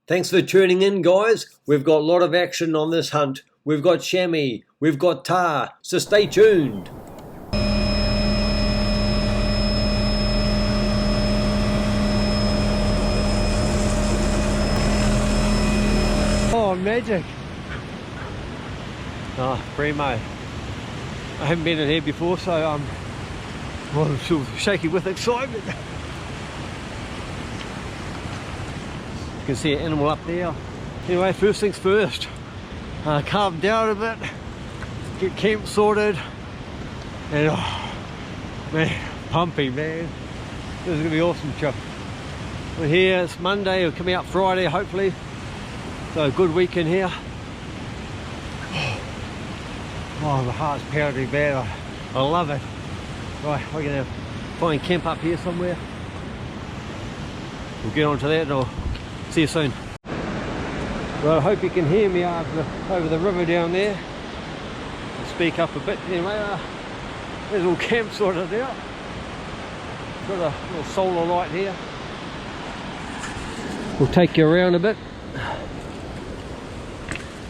Thanks for tuning in, guys. We've got a lot of action on this hunt. We've got chamois, we've got tahr, so stay tuned. Oh, magic. Primo. I haven't been in here before, so I'm sort of shaky with excitement. You can see an animal up there. Anyway, first things first, calm down a bit, get camp sorted, and oh man, pumping, man. This is gonna be awesome, Chuck. We're here, it's Monday, we're coming out Friday hopefully, so a good weekend here. Oh, my heart's pounding, man. I love it. Right, we're gonna find camp up here somewhere. We'll get on to that and I'll see you soon. Well, I hope you can hear me over the river down there. I'll speak up a bit. Anyway, there's all camp sorted out. Got a little solar light here. We'll take you around a bit.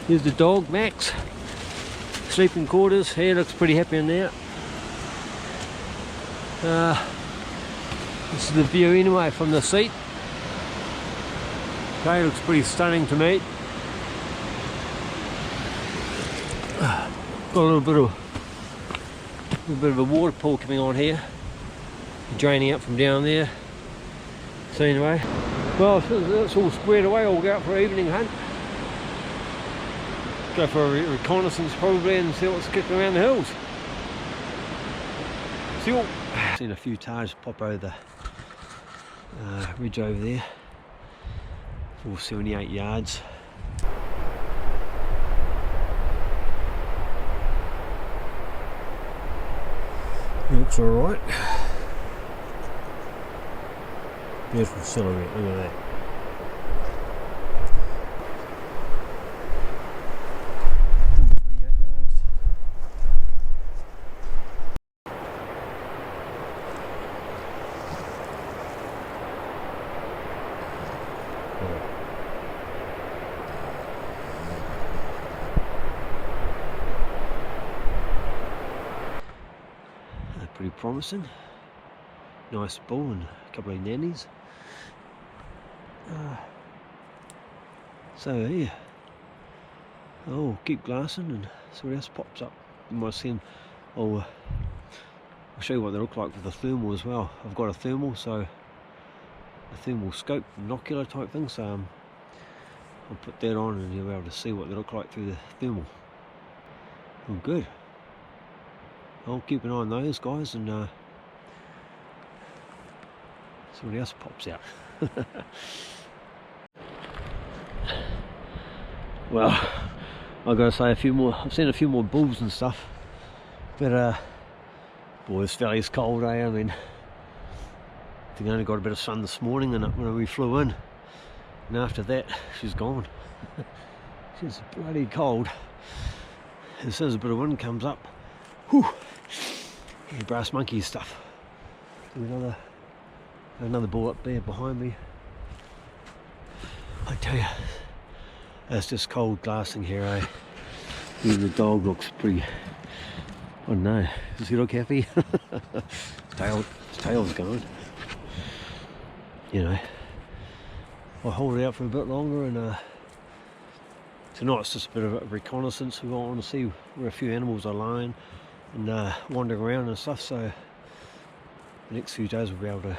Here's the dog, Max. Sleeping quarters. He looks pretty happy in there. This is the view anyway from the seat. Okay, looks pretty stunning to me. Got a little bit of a waterfall coming on here, draining up from down there. So anyway, well, that's all squared away. I'll go out for an evening hunt. Go for a reconnaissance probably and see what's kicking around the hills. See you all. Seen a few tahrs pop over the ridge over there. 478 yards. Looks alright. Beautiful silhouette, look at that. Pretty promising. Nice bull and a couple of nannies. So yeah, I'll keep glassing and see what else pops up. You might see them. I'll show you what they look like with the thermal as well. I've got a thermal, so a thermal scope, binocular type thing. So I'll put that on and you'll be able to see what they look like through the thermal. Oh, good. I'll keep an eye on those guys and see what else pops out. Well, I've got to say I've seen a few more bulls and stuff, but boy, this valley's cold, eh? I mean, I think I only got a bit of sun this morning and when we flew in, and after that she's gone. She's bloody cold. As soon as a bit of wind comes up, whew, brass monkey stuff. Another bull up there behind me. I tell you, that's just cold glassing here, eh? Even the dog looks pretty, I don't know, does he look happy? His tail's going. You know, I'll hold it out for a bit longer and tonight's just a bit of a reconnaissance. We want to see where a few animals are lying and wandering around and stuff, so the next few days we'll be able to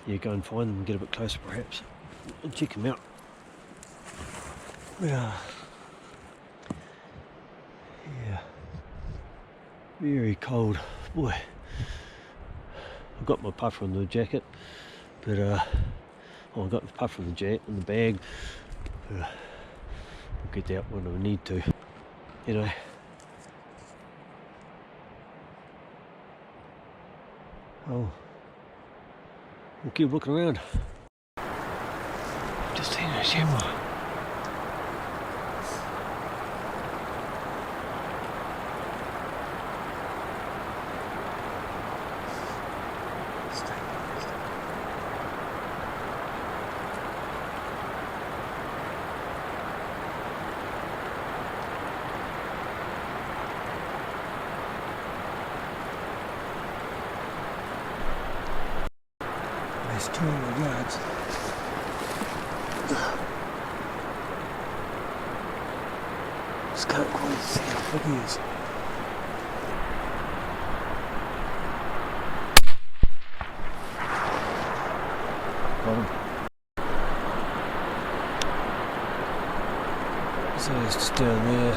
yeah, go and find them and get a bit closer perhaps and check them out. Yeah, very cold, boy. I've got my puffer in the jacket, but I've got the puffer in the jacket in the bag, but I'll get out when I need to, you know. Oh, we'll keep looking around. Just seen a chamois. 200 yards. Just can't quite see how big he is. Got him. So it's just down there.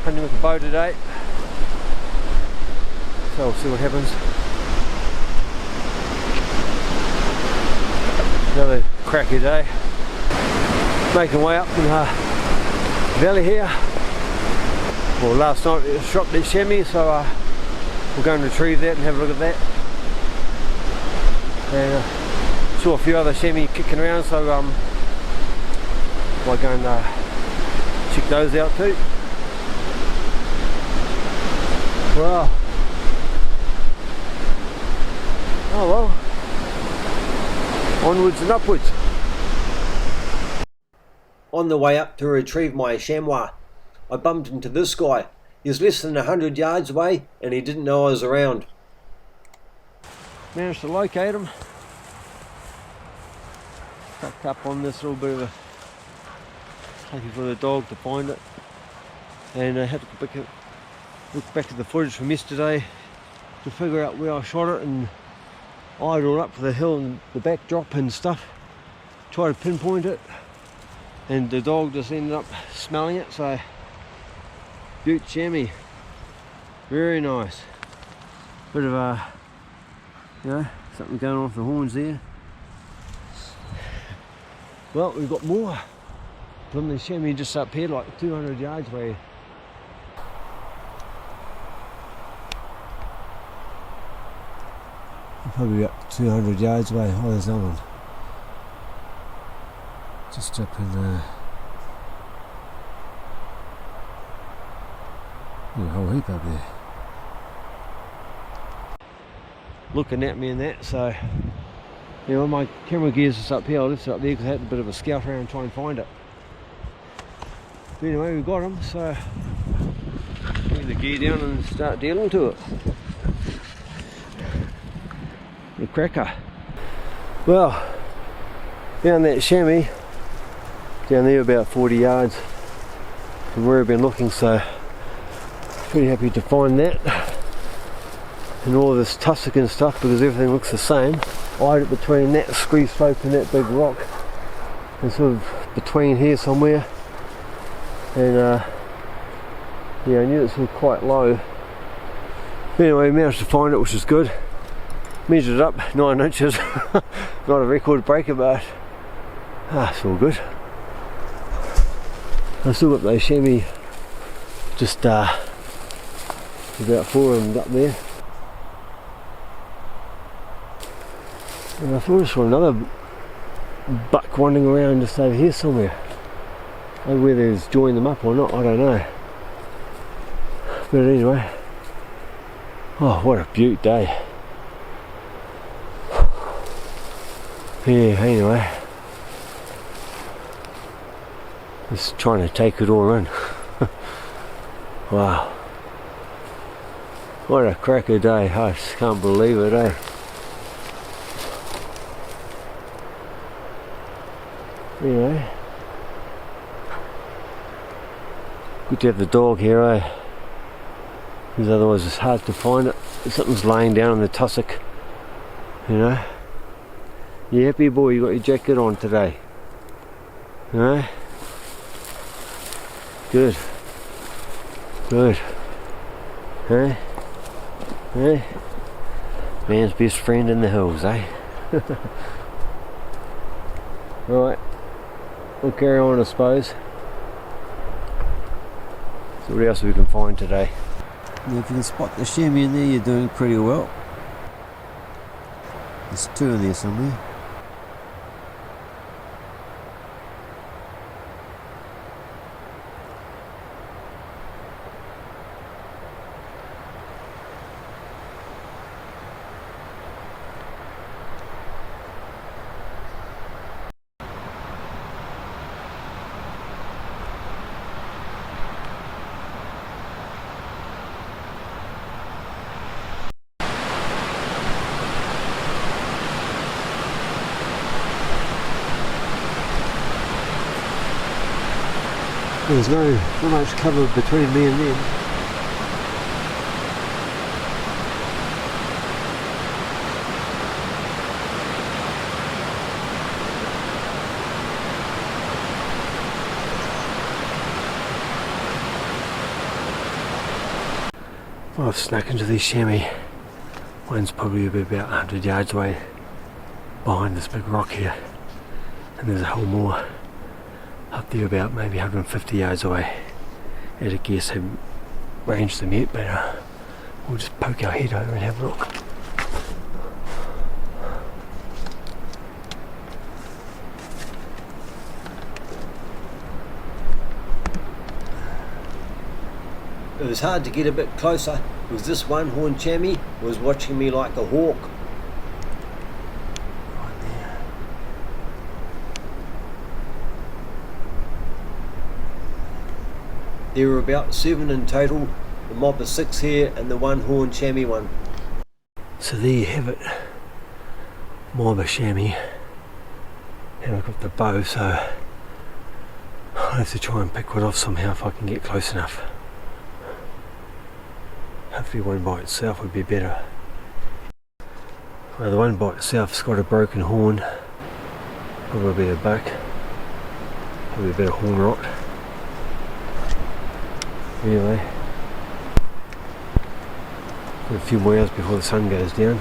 Hunting with the bow today, so we'll see what happens. Another cracky day. Making way up in the valley here. Well, last night we shot that chamois, so we'll go and retrieve that and have a look at that. And saw a few other chamois kicking around, so I'll go and check those out too. Wow. Oh well. Onwards and upwards. On the way up to retrieve my chamois, I bumped into this guy. He was less than 100 yards away and he didn't know I was around. Managed to locate him. Tucked up on this little bit of a... taking for the dog to find it. And I had to look back at the footage from yesterday to figure out where I shot it and eyed all up for the hill and the backdrop and stuff. Try to pinpoint it. And the dog just ended up smelling it, so Butte chamois, very nice. Bit of a, you know, something going on with the horns there. Well, we've got more from the chamois just up here, like 200 yards away. Probably about 200 yards away. Oh, there's another one. Just up in the... a whole heap up there. Looking at me and that, so... You know, my camera gear's just up here. I lifted it up there because I had a bit of a scout around and try and find it. But anyway, we got him, so... Bring the gear down and start dealing to it. The cracker. Well, found that chamois down there about 40 yards from where I've been looking, so pretty happy to find that. And all of this tussock and stuff, because everything looks the same. Eyed it between that scree slope and that big rock, and sort of between here somewhere. And yeah, I knew it was quite low. Anyway, managed to find it, which is good. Measured it up 9 inches. Not a record breaker, but it's all good. I've still got those chamois, just about 4 of them up there. And I thought I saw another buck wandering around just over here somewhere. Maybe whether he's joined them up or not, I don't know. But anyway, oh, what a beaut day. Yeah, anyway, just trying to take it all in. Wow, what a cracker day. I just can't believe it, eh? Anyway, good to have the dog here, eh? Because otherwise it's hard to find it. Something's laying down in the tussock, you know. You happy, boy? You got your jacket on today, no? Good, good. Hey, hey, man's best friend in the hills, eh? Right, we'll carry on, I suppose. See what else we can find today. Now, if you can spot the chamois in there, you're doing pretty well. There's 2 in there somewhere. There's not much cover between me and them. Well, I've snuck into these chamois. One's probably about 100 yards away behind this big rock here, and there's a whole more up there about maybe 150 yards away. At a guess, haven't ranged them yet, but we'll just poke our head over and have a look. It was hard to get a bit closer because this one horn chamois was watching me like a hawk. Right there. There were about 7 in total, the mob of 6 here and the one horn chamois one. So there you have it, mob of chamois, and I've got the bow, so I'll have to try and pick one off somehow if I can get close enough. Hopefully one by itself would be better. Well, the one by itself's got a broken horn, probably a buck, probably a bit of horn rot. Anyway, got a few more hours before the sun goes down.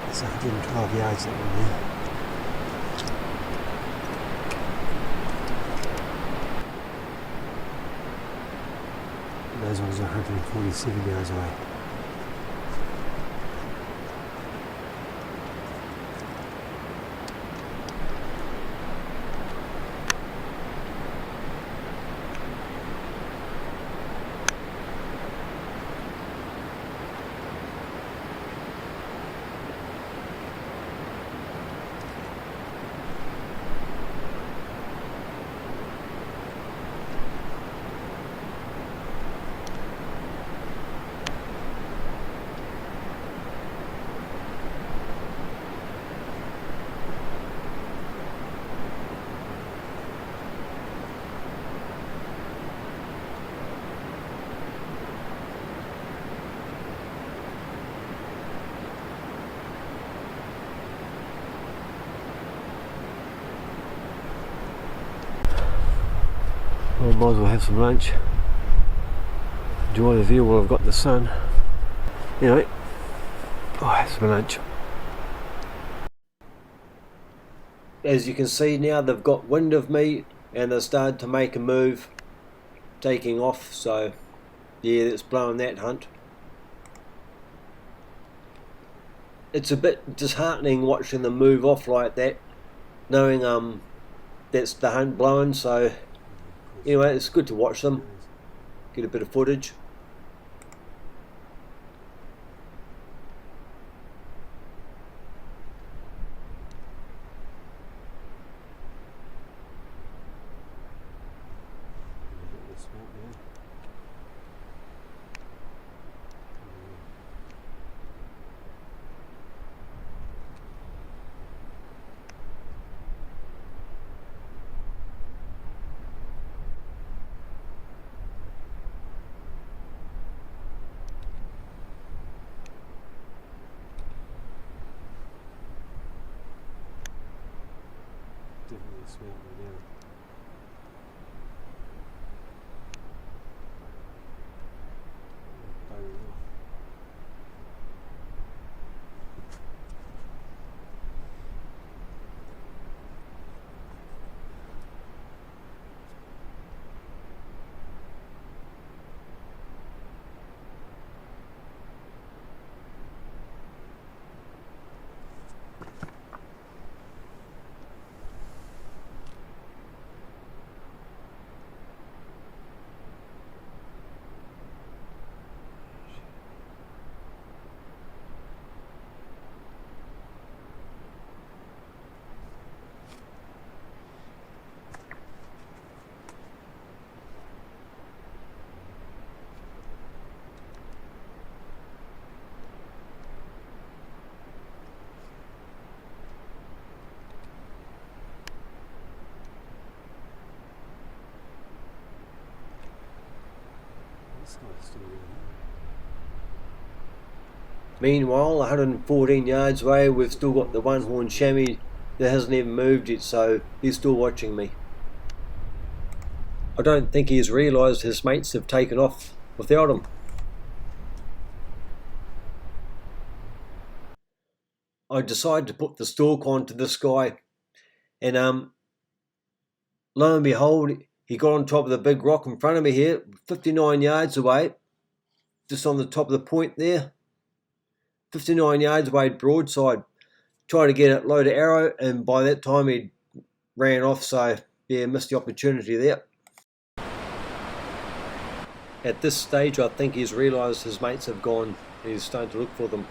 It's 112 yards that one there. Those ones are 147 yards away. Well, might as well have some lunch. Enjoy the view while I've got the sun. Anyway, I'll have some lunch. As you can see now, they've got wind of me and they've started to make a move, taking off. So yeah, it's blowing that hunt. It's a bit disheartening watching them move off like that, knowing that's the hunt blowing. So anyway, it's good to watch them, get a bit of footage. Definitely smelt me now. Meanwhile, 114 yards away, we've still got the one-horn chamois that hasn't even moved yet, so he's still watching me. I don't think he's realised his mates have taken off without him. I decided to put the stalk on to this guy, and lo and behold, he got on top of the big rock in front of me here, 59 yards away, just on the top of the point there. 59 yards away, broadside. Tried to get it low to arrow, and by that time he ran off, so yeah, missed the opportunity there. At this stage, I think he's realised his mates have gone, and he's starting to look for them.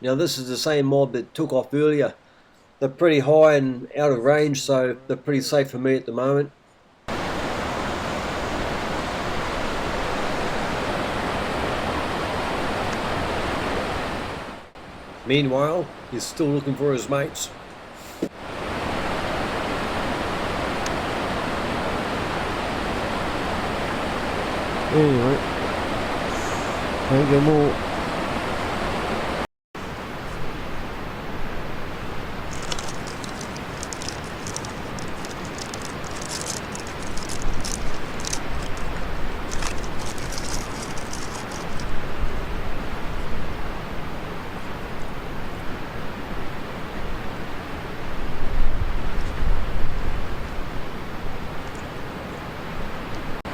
Now this is the same mob that took off earlier. They're pretty high and out of range, so they're pretty safe for me at the moment. Meanwhile, he's still looking for his mates. Anyway, can't get more.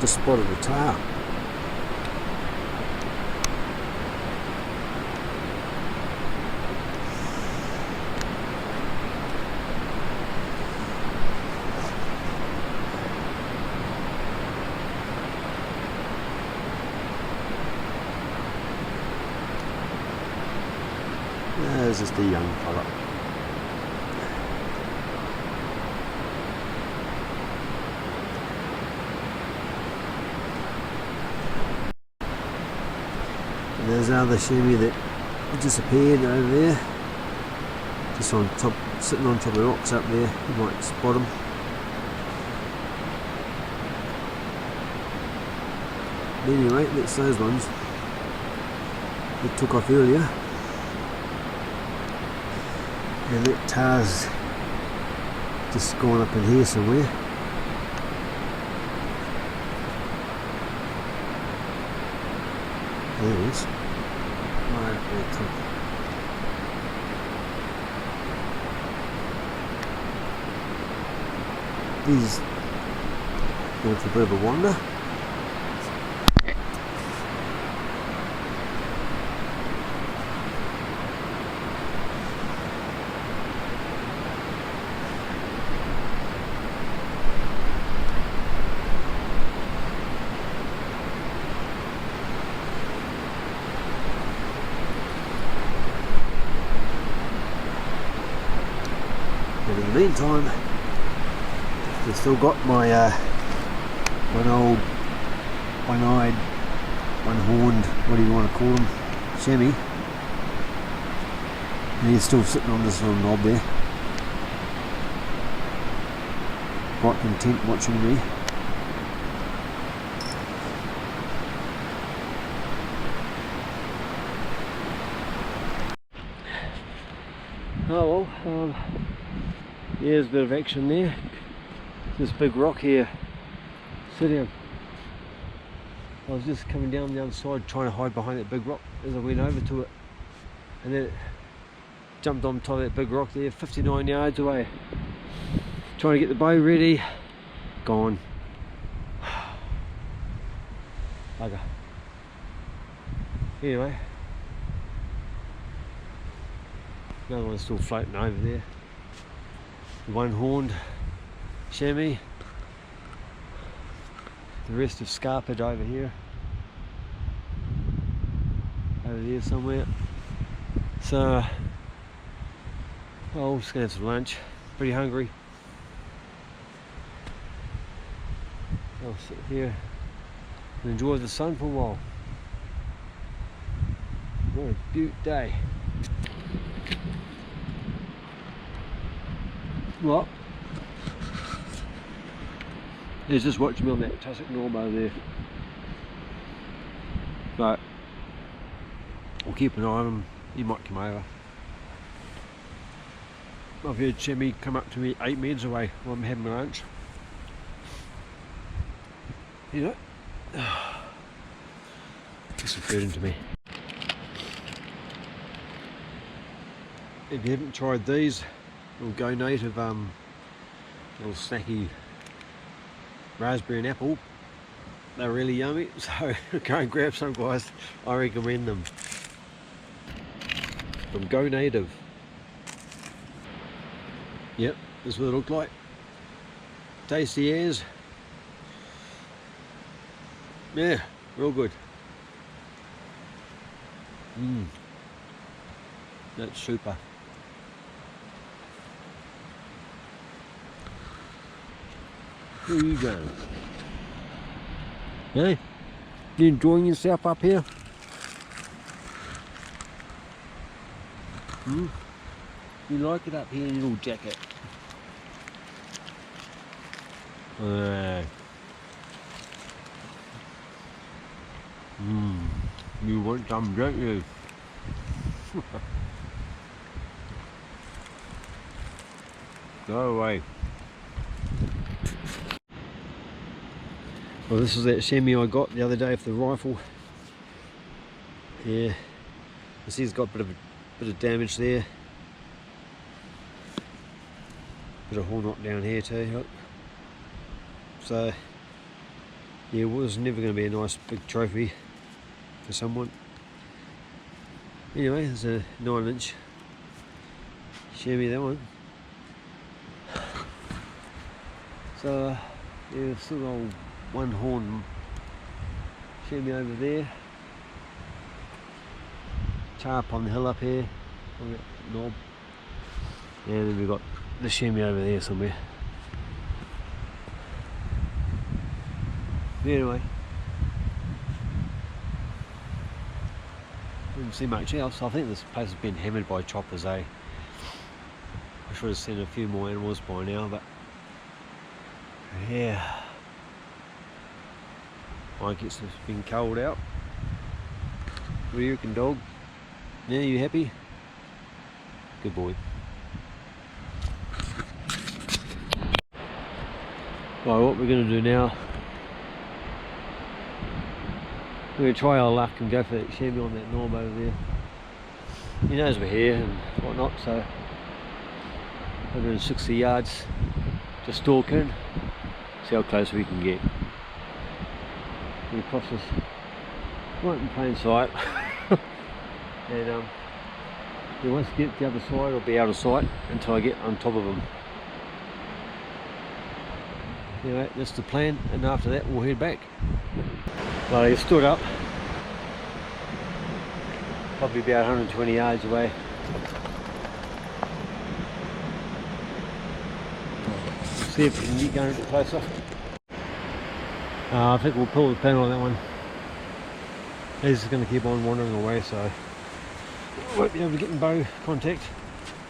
Just spotted a tahr. There's just a young fella. There's another chamois that disappeared over there, just on top, sitting on top of the rocks up there. You might spot him. Anyway, that's those ones that took off earlier, and that tahr's just gone up in here somewhere. There it is. Right up there top. He's going for a bit of a wander. And in the meantime, we've still got my one old one-eyed, one-horned, what do you want to call them, chamois. And he's still sitting on this little knob there, quite content watching me. Oh well, yeah, there's a bit of action there. This big rock here, sit down. I was just coming down the other side trying to hide behind that big rock as I went over to it, and then it jumped on top of that big rock there, 59 yards away. Trying to get the bow ready. Gone. Bugger. Anyway. Another one's still floating over there. The one-horned chamois. The rest of scarped over here. Over there somewhere. So, well, just gonna have some lunch. Pretty hungry. I'll sit here and enjoy the sun for a while. What a beaut day. What? He's just watching me on that tussock norm over there. But we'll keep an eye on him. He might come over. I've heard Chammy come up to me 8 metres away while I'm having my lunch. You know, get some food into me. If you haven't tried these little Go Native little snacky raspberry and apple, they're really yummy, so go and grab some, guys. I recommend them. From Go Native. Yep, this is what it looked like. Tasty as. Yeah, real good. That's super. Where are you going? Hey, you enjoying yourself up here? You like it up here in your little jacket? You want some, don't you? Go away. Well, this is that chamois I got the other day for the rifle. Yeah, you see it's got a bit of damage there. Bit of horn knot down here too, look. So yeah, it was never going to be a nice big trophy for someone. Anyway, there's a 9-inch chamois, that one. So yeah, still got old one horn chamois over there. Tahr up on the hill up here on that knob. And then we've got the chamois over there somewhere. Anyway, didn't see much else. I think this place has been hammered by choppers, eh? I should have seen a few more animals by now, but yeah, I guess it's been cold out. What do you reckon, dog? Yeah, you happy? Good boy. Right, what we're going to do now, we're going to try our luck and go for that chamois on that knob over there. He knows we're here and whatnot, so 160 yards to Stalking. See how close we can get. We'll cross this right in plain sight. And once we get to the other side, it'll be out of sight until I get on top of them. Anyway, that's the plan, and after that we'll head back. Well, I stood up, probably about 120 yards away. See if we can get going a bit closer. I think we'll pull the pin on that one. He's just going to keep on wandering away, so we won't be able to get in bow contact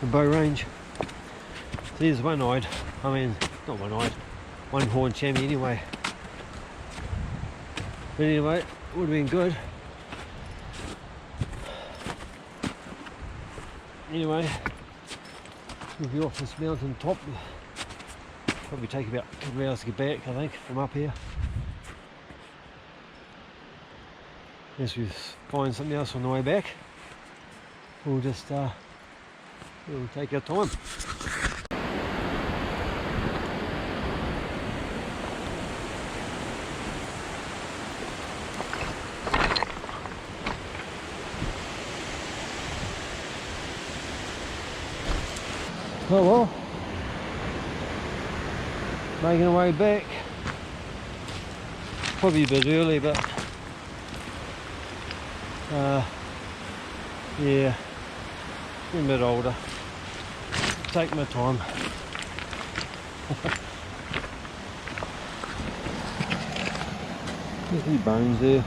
and bow range. So there's one-eyed, I mean, not one-eyed, one-horned chamois anyway. But anyway, it would have been good. Anyway, we'll be off this mountain top. Probably take about a couple of hours to get back, I think, from up here. Unless we find something else on the way back, we'll just we'll take our time. Oh well, making our way back. Probably a bit early, but yeah, getting a bit older. Take my time. There's any bones there.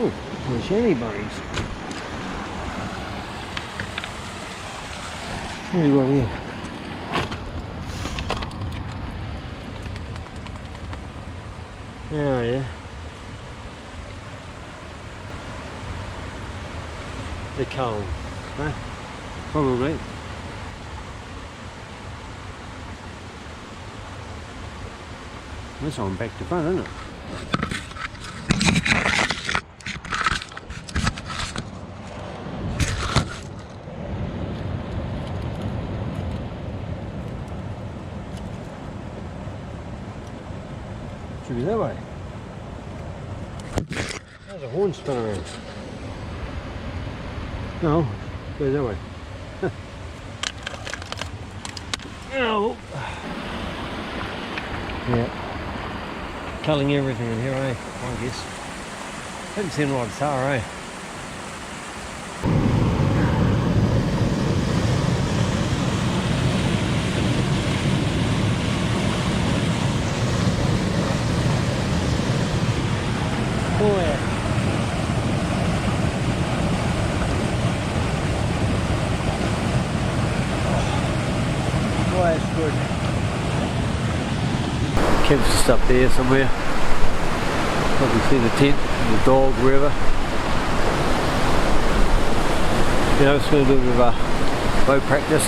Oh, there's any bones. What do you got here? Oh yeah. The cone, huh? Probably. This one back to front, isn't it? Should be that way. There's a horn spin around. No, go that way. Oh. Yeah. Culling everything in here, eh? I guess. Haven't seen a lot of tar, eh? Oh yeah. Oh, that's good. Camp's just up there somewhere. Probably see the tent, the dog, wherever. You know, just going to do a bit of bow practice.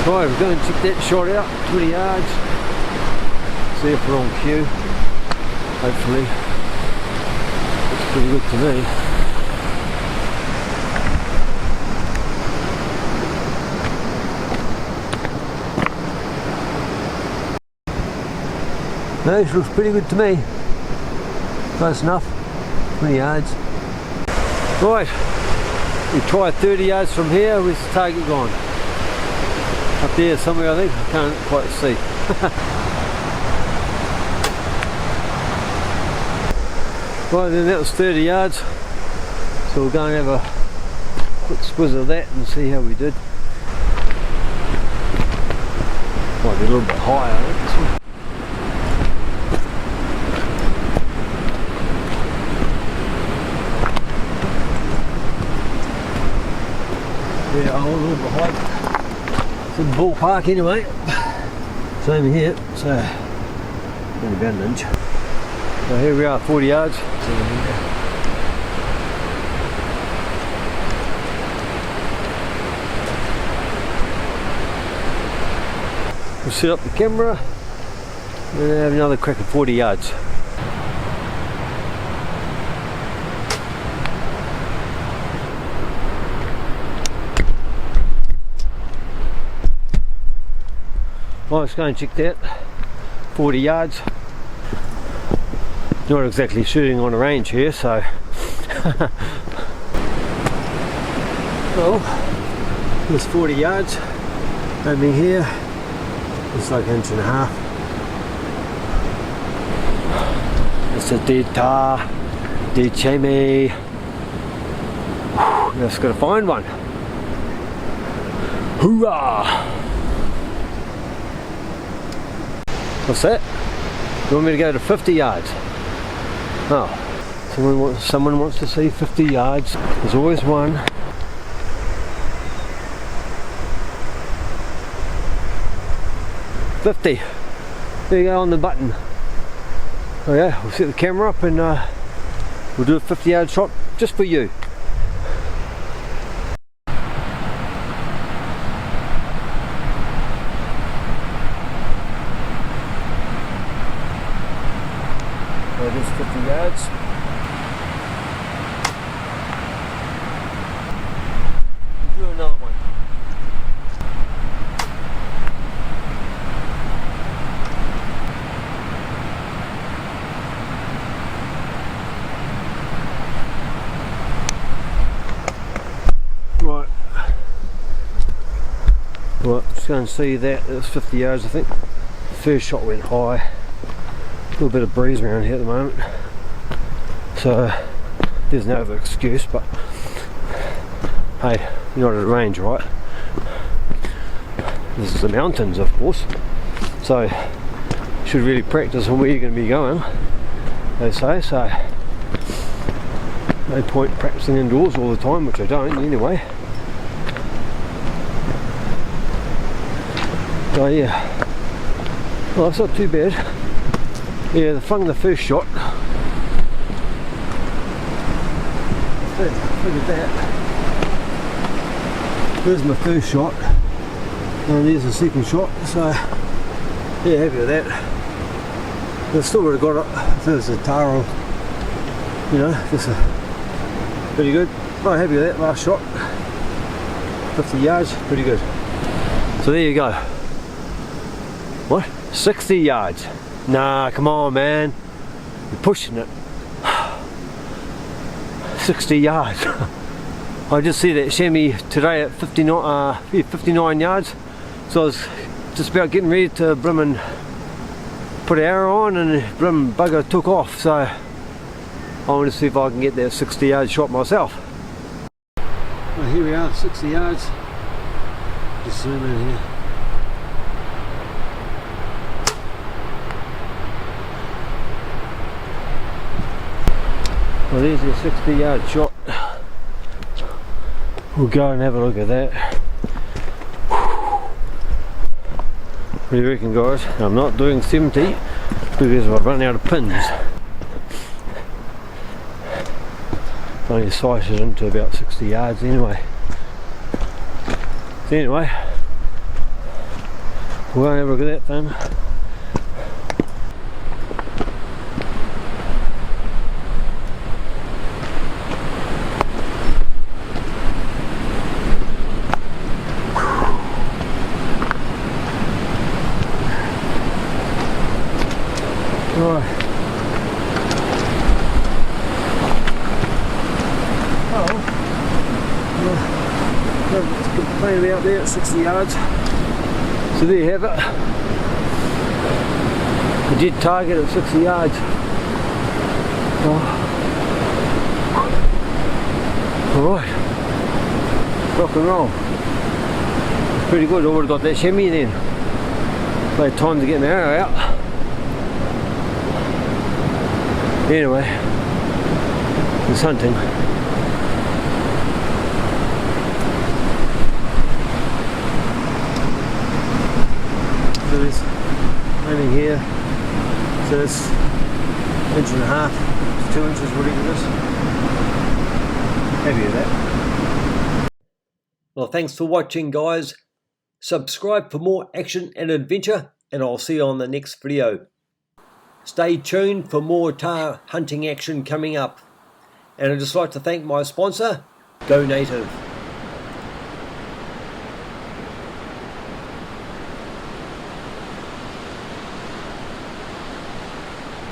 Right, we're going to check that shot out, 20 yards. See if we're on cue. Hopefully. Looks pretty good to me. No, it looks pretty good to me. Close enough. 20 yards. Right, we try 30 yards from here. Where's the target gone? Up there somewhere, I think. I can't quite see. Right, then that was 30 yards. So we'll go and have a quick squiz of that and see how we did. Might be a little bit higher, I think, this one. Yeah, a little bit high. It's in the ballpark anyway. Same here, so only about an inch. So here we are, 40 yards. We'll set up the camera and have another crack at 40 yards. Well, let's go and check that. 40 yards. Not exactly shooting on a range here, so. Well, there's 40 yards. Over here, it's like an inch and a half. It's a dead Tahr, dead Chammy. Just gotta find one. Hoorah! What's that? You want me to go to 50 yards? Oh, someone wants to see 50 yards. There's always one. $50. There you go on the button. Okay, we'll set the camera up and we'll do a 50-yard shot just for you. It is 50 yards. go and see that. It was 50 yards I think. First shot went high. A little bit of breeze around here at the moment, so there's no other excuse, but hey, you're not at a range, right? This is the mountains, of course, so you should really practice on where you're going to be going, they say. So no point practicing indoors all the time, which I don't anyway. So yeah, well, it's not too bad. Yeah, flung the first shot. Look at that. There's my first shot, and there's the second shot. So yeah, happy with that. I still would have got it if it was a Tahr, you know, just pretty good. Oh, happy with that last shot. 50 yards, pretty good. So there you go. What? 60 yards. Nah, come on, man. You're pushing it. 60 yards. I just see that chamois today at 59 yards. So I was just about getting ready to brim and put an arrow on, and brim bugger took off. So I want to see if I can get that 60 yard shot myself. Well, here we are, 60 yards. Just zoom in here. Well, there's your 60 yard shot. We'll go and have a look at that. What do you reckon, guys? I'm not doing 70 because I've run out of pins. I've only sighted into about 60 yards anyway. So anyway, we'll go and have a look at that thing. Right. Oh, well, it's plainly out there at 60 yards. So there you have it. I did target at 60 yards. Oh. Alright. Rock and roll. Pretty good. I would have got that chamois then. I had time to get my arrow out. Anyway, it's hunting. So this landing here, so it's 1.5 to 2 inches, whatever it is. Happy with that. Well, thanks for watching, guys. Subscribe for more action and adventure, and I'll see you on the next video. Stay tuned for more tahr hunting action coming up. And I'd just like to thank my sponsor, Go Native.